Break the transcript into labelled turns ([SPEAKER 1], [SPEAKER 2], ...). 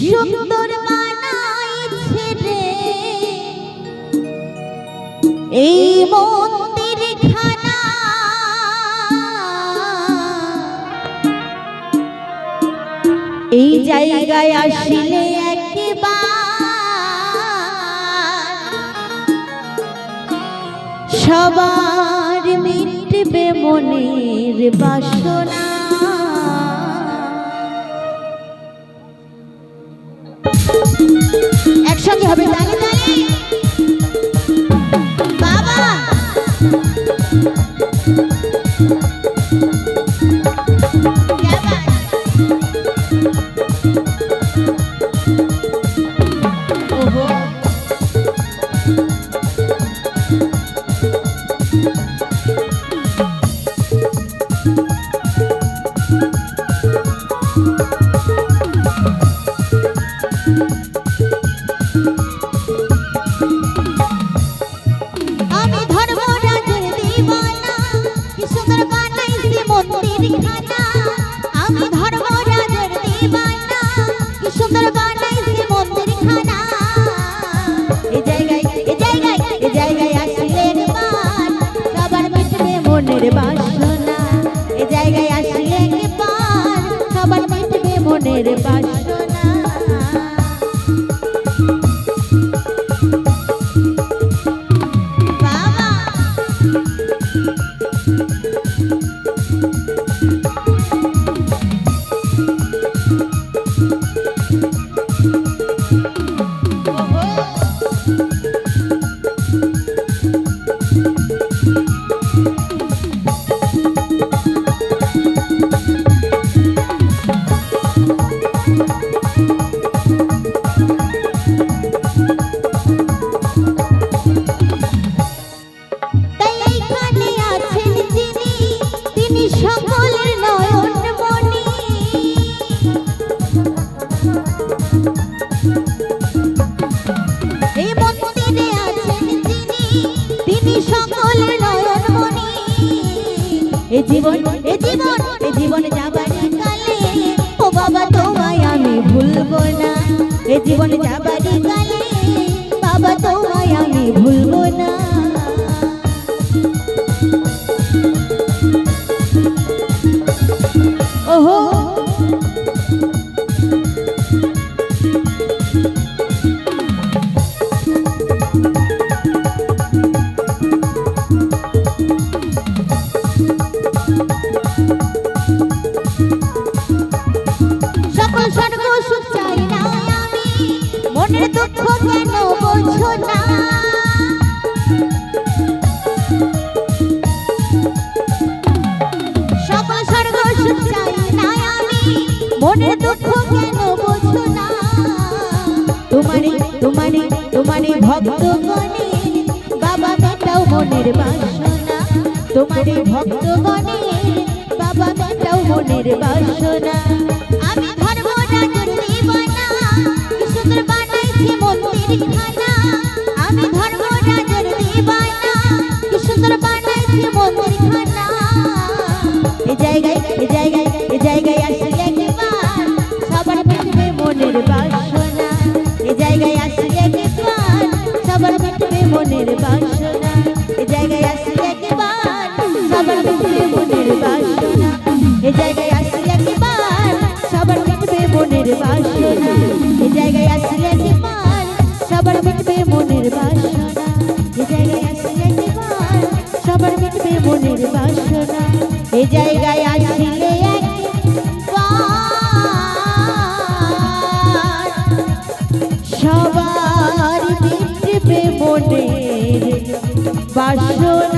[SPEAKER 1] সুন্দর বানাইছে রে এই মন্দির খানা, এই জায়গায় আসলে একবার সবার মিটবে মনের বাসনা। একসঙ্গে হবে তালে তালে বাবা। বাসনা এ জায়গায় আসলে একবার সবার মিটবে মনের বাসনা। এ জীবন এ জীবন এ জীবনে যাবার কালে ও বাবা তোমায় আমি ভুলবো না। এ জীবনে যাবার কালে বাবা তোমায় আমি ভুলবো না। ওহো মনের দুঃখ কেন বোঝো না, সকল স্বর্গ সুখ চাই না আমি মনের দুঃখ কেন বোঝো না। তোমারে তোমারে তোমারে ভক্তগণে বাবা মেটাও মনের বাসনা। তোমারে ভক্তগণে বাবা মেটাও মনের বাসনা। আমি ধর্ম রাজর দেবানা কি সুন্দর বানাইছে মন্দির খানা। আমি ধর্ম রাজর দেবানা কি সুন্দর বানাইছে মন্দির খানা। এ জায়গায় এ জায়গায় এ জায়গায় আসলে একবার সবার মিটবে মনের বাসনা। এ জায়গায় আসলে একবার সবার মিটবে মনের বাসনা। এ জায়গায় আসলে একবার সবার মিটবে মনের বাসনা। এ জায়গায় আসলে একবার সবার মিটবে মনের বাসনা। এ জায়গায় আসলে একবার সবার মিটবে মনের বাসনা। এ জায়গায় আসলে একবার সবার মিটবে মনের বাসনা। এ জায়গায় আসলে একবার সবার মিটবে মনের বাসনা।